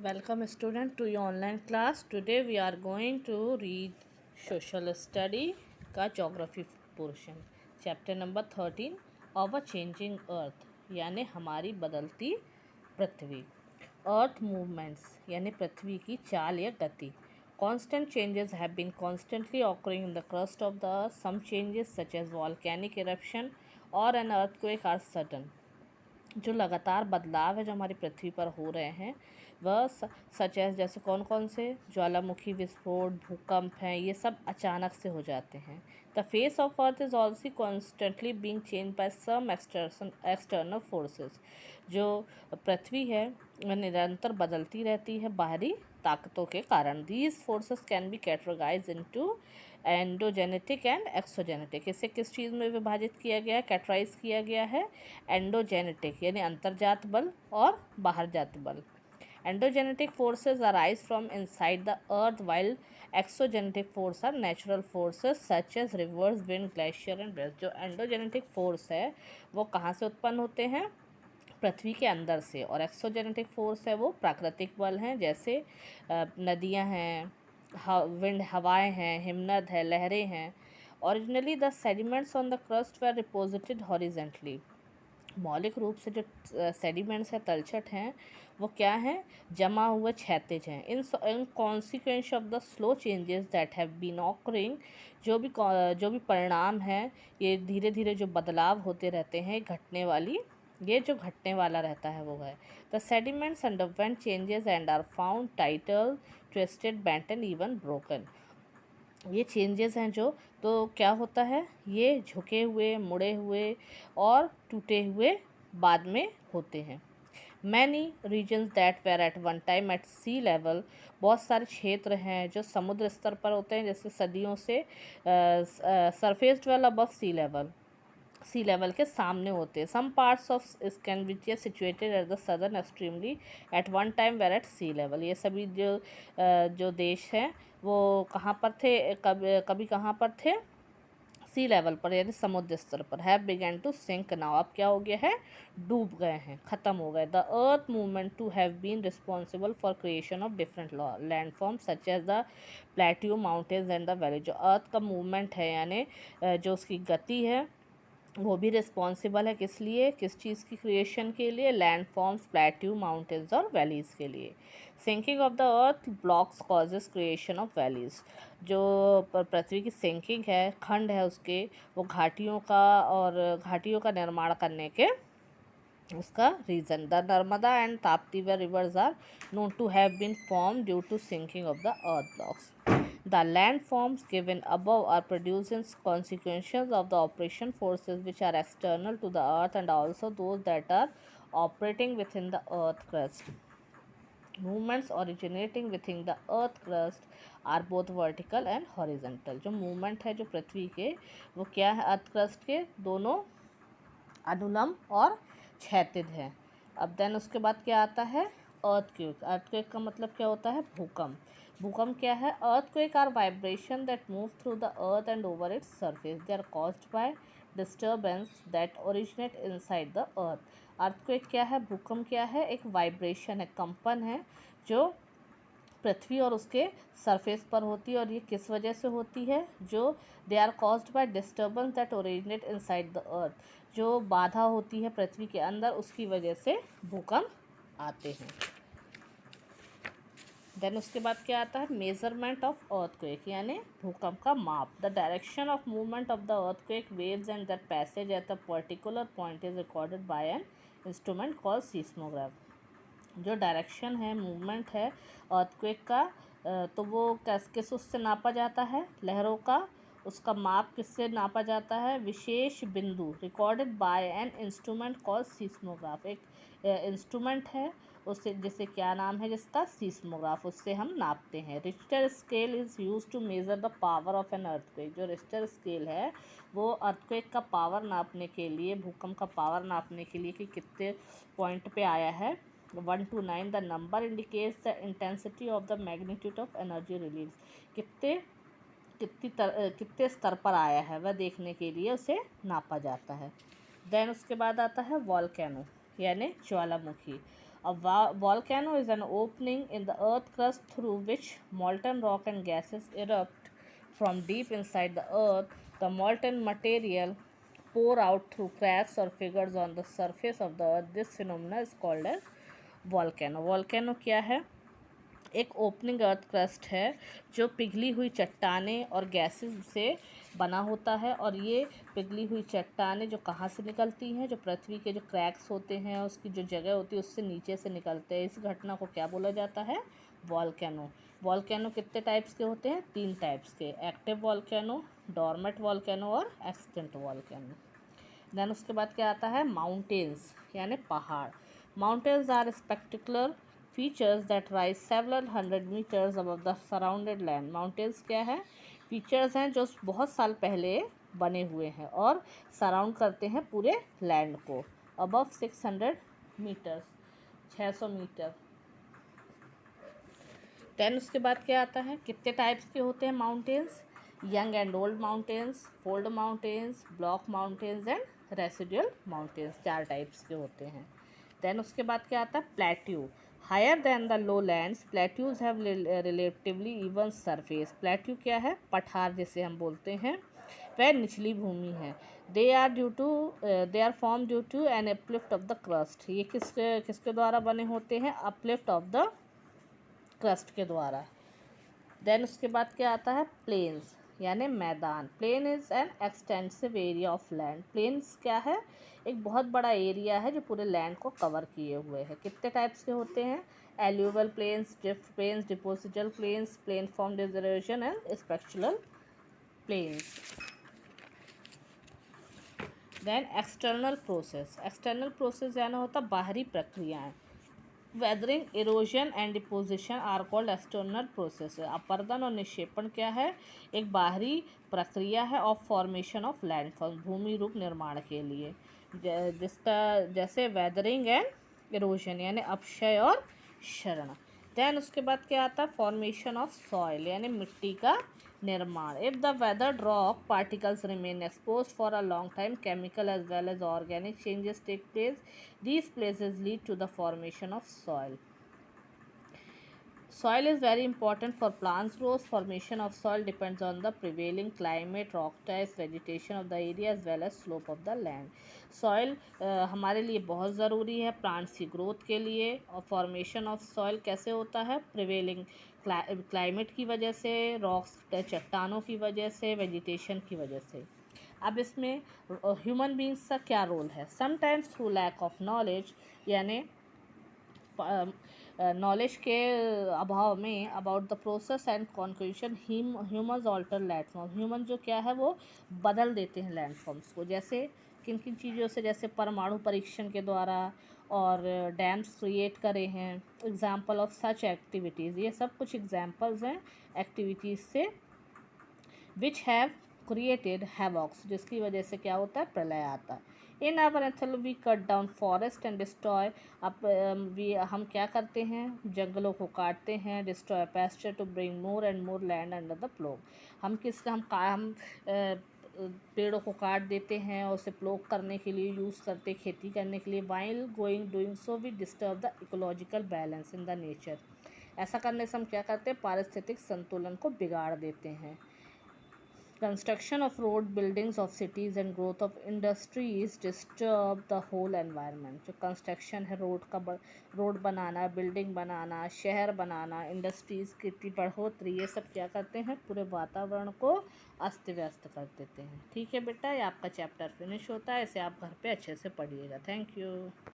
Welcome student to your online class. Today we are going to read social study का geography portion. Chapter number 13 of a changing earth यानी हमारी बदलती पृथ्वी. Earth movements यानी पृथ्वी की चाल या गति. Constant changes have been constantly occurring in the crust of the earth. Some changes such as volcanic eruption or an earthquake are sudden. जो लगातार बदलाव है जो हमारी पृथ्वी पर हो रहे हैं वह सच है जैसे कौन कौन से ज्वालामुखी विस्फोट भूकंप हैं, ये सब अचानक से हो जाते हैं. The face of earth is also constantly being change by some external forces. जो पृथ्वी है वह निरंतर बदलती रहती है बाहरी ताकतों के कारण. These forces can be categorize into endogenetic and exogenetic. इसे किस चीज़ में विभाजित किया गया है, कैटेगराइज किया गया है? एंडोजेनेटिक यानी अंतर्जात बल और बाहरजात बल. Endogenetic forces arise from inside the earth while exogenetic force are natural forces such as rivers wind glacier and breast. जो एंडोजेनेटिक फोर्स है वो कहाँ से उत्पन्न होते हैं? पृथ्वी के अंदर से. और एक्सोजेनेटिक फोर्स है वो प्राकृतिक बल हैं जैसे नदियाँ हैं, विंड हवाएं हैं, हिमनद है, लहरें हैं. Originally the sediments on the crust were deposited horizontally. मौलिक रूप से जो सेडिमेंट्स है, तलछट हैं, वो क्या हैं? जमा हुए क्षैतिज हैं. In consequence of the slow changes that have been occurring. जो भी परिणाम हैं, ये धीरे धीरे जो बदलाव होते रहते हैं, ये जो घटने वाला रहता है वो है. The sediments underwent changes and are found tilted twisted bent and even broken. ये चेंजेस हैं जो, तो क्या होता है? ये झुके हुए, मुड़े हुए और टूटे हुए बाद में होते हैं. Many regions that were at one time at sea level. बहुत सारे क्षेत्र हैं जो समुद्र स्तर पर होते हैं, जैसे सदियों से surface well above sea level के सामने होते हैं. Some parts of scan which are situated at the southern extremely at one time were at sea level. ये सभी जो देश हैं वो कहाँ पर थे? कभी कहाँ पर थे? सी लेवल पर यानी समुद्र स्तर पर. Have begun to sink now. अब क्या हो गया है? डूब गए हैं, ख़त्म हो गए. The earth movement to have been responsible for creation of different landform such as the plateau mountains and the valley. जो अर्थ का मूवमेंट है यानी जो उसकी गति है वो भी रिस्पॉन्सिबल है. किस लिए? किस चीज़ की क्रिएशन के लिए? लैंड फॉर्म्स, प्लेट्यू, माउंटेन्स और वैलीज़ के लिए. Sinking of the earth blocks causes creation of valleys. जो पृथ्वी की सिंकिंग है, खंड है उसके, वो घाटियों का निर्माण करने के उसका reason. The Narmada and Tapti rivers are known to have been form due to sinking of the earth blocks. The landforms given above are produced as consequences of the operation forces which are external to the earth and also those that are operating within the earth crust. Movements originating within the earth crust are both vertical and horizontal. जो movement है जो पृथ्वी के, वो क्या है? Earth crust के दोनों अनुलंब और क्षैतिज है. अब देन उसके बाद क्या आता है? अर्थक्वेक. अर्थक्वेक का मतलब क्या होता है? भूकंप. भूकंप क्या है? Earthquake are vibration that move through the earth and over its surface. They are caused by disturbance that originate inside the earth. Earthquake क्या है? भूकंप क्या है? एक वाइब्रेशन है, कंपन है जो पृथ्वी और उसके सरफेस पर होती है. और ये किस वजह से होती है? जो they are caused by disturbance that originate inside the earth. जो बाधा होती है पृथ्वी के अंदर, उसकी वजह से भूकंप आते हैं. देन उसके बाद क्या आता है? मेजरमेंट ऑफ अर्थक्वेक यानी भूकंप का माप. The direction of movement of the earthquake waves and that passage at a particular point is recorded by an instrument called seismograph. जो डायरेक्शन है, मूवमेंट है अर्थक्वेक का, तो वो किस उससे नापा जाता है? लहरों का. उसका माप किससे नापा जाता है? विशेष बिंदु. Recorded by an instrument called seismograph. एक इंस्ट्रूमेंट है, उससे जिसे क्या नाम है जिसका? सीस्मोग्राफ. उससे हम नापते हैं. Richter scale is use to measure the power of an earthquake. जो रिक्टर स्केल है वो अर्थक्वेक का पावर नापने के लिए, भूकंप का पावर नापने के लिए कि कितने पॉइंट पे आया है. 1 to 9 the number indicates the intensity of the magnitude of energy release. कितने स्तर पर आया है वह देखने के लिए उसे नापा जाता है. देन उसके बाद आता है वॉल्केनो यानी ज्वालामुखी. Volcano is an opening in the earth crust through which molten rock and gases erupt from deep inside the earth. The molten material pour out through cracks or fissures on the surface of the earth. This phenomena is called as volcano. Volcano क्या है? एक opening earth crust है जो पिघली हुई चट्टानें और gases से बना होता है, और ये पिघली हुई चट्टानें जो कहाँ से निकलती हैं, जो पृथ्वी के जो क्रैक्स होते हैं उसकी जो जगह होती है उससे नीचे से निकलते हैं। इस घटना को क्या बोला जाता है? वॉल्केनो। वॉल्केनो कितने टाइप्स के होते हैं? 3 टाइप्स के, एक्टिव वॉल्केनो, डॉर्मेंट वॉल्केनो और एक्सटिंक्ट वॉल्केनो। देन उसके बाद क्या आता है? माउंटेन्स यानी पहाड़। Mountains are spectacular features that rise several 100 meters above the surrounded land. Mountains क्या है? फीचर्स हैं जो बहुत साल पहले बने हुए हैं और सराउंड करते हैं पूरे लैंड को। Above 600 metres, 600 metre. देन उसके बाद क्या आता है? कितने टाइप्स के होते हैं mountains? Young and old mountains, fold mountains, block mountains and residual mountains. 4 types के होते हैं। देन उसके बाद क्या आता है? Plateau. Higher than the low lands, plateaus have relatively even surface. Plateau क्या है? पठार जिसे हम बोलते हैं, वह निचली भूमि है। They are form due to an uplift of the crust. ये किसके द्वारा बने होते हैं? अपलिफ्ट ऑफ द क्रस्ट के द्वारा। देन उसके बाद क्या आता है? प्लेन्स यानी मैदान। Plain is an extensive area of land. Plains क्या है? एक बहुत बड़ा एरिया है जो पूरे लैंड को कवर किए हुए है। कितने टाइप्स के होते हैं? Alluvial plains, drift plains, depositional plains, plain form deservation and specular plains. Then external process. External process यानी होता बाहरी प्रक्रियाएं। Weathering, erosion and deposition are called external process. अपरदन और निक्षेपण क्या है? एक बाहरी प्रक्रिया है ऑफ फॉर्मेशन ऑफ लैंडफॉर्म, भूमि रूप निर्माण के लिए। जिसका जैसे वेदरिंग एंड इरोजन यानी अपक्षय और क्षरण। देन उसके बाद क्या आता है? फॉर्मेशन ऑफ सॉइल यानी मिट्टी का निर्माण। If the weathered rock particles remain expose for a long time, chemical as well as organic changes take place. These places lead to the formation of soil. Soil is very important for plants growth. Formation of soil depends on the prevailing climate, rock types, vegetation of the area as well as slope of the land. Soil हमारे लिए बहुत ज़रूरी है plants की growth के लिए। और formation of soil कैसे होता है? प्रिवेलिंग क्लाइमेट की वजह से, रॉक्स चट्टानों की वजह से, वेजिटेशन की वजह से। अब इसमें ह्यूमन बींग्स का क्या रोल है? Sometimes through lack of knowledge यानी नॉलेज के अभाव में about the process and conclusion humans alter landform. Human जो क्या है वो बदल देते हैं लैंडफॉर्म्स को। जैसे किन किन चीज़ों से? जैसे परमाणु परीक्षण के द्वारा और डैम्स क्रिएट करे हैं। एग्जाम्पल ऑफ सच एक्टिविटीज़, ये सब कुछ एग्जाम्पल्स हैं एक्टिविटीज़ से विच हैव क्रिएटेड हैवॉक्स, जिसकी वजह से क्या होता है? प्रलय आता है। इन आवर एथल we cut down forest and destroy. अब हम क्या करते हैं? जंगलों को काटते हैं। Destroy pasture to bring more and more land under the plough. हम पेड़ों को काट देते हैं और उसे प्लोग करने के लिए यूज़ करते, खेती करने के लिए। While going doing so we disturb the ecological balance in the nature. ऐसा करने से हम क्या करते हैं? पारिस्थितिक संतुलन को बिगाड़ देते हैं। Construction of road, buildings of cities and growth of industries disturb the whole environment. जो कंस्ट्रक्शन है रोड बनाना, बिल्डिंग बनाना, शहर बनाना, इंडस्ट्रीज़ की बढ़ोतरी, ये सब क्या करते हैं? पूरे वातावरण को अस्त व्यस्त कर देते हैं। ठीक है बेटा, ये आपका चैप्टर फिनिश होता है। इसे आप घर पे अच्छे से पढ़िएगा। Thank you.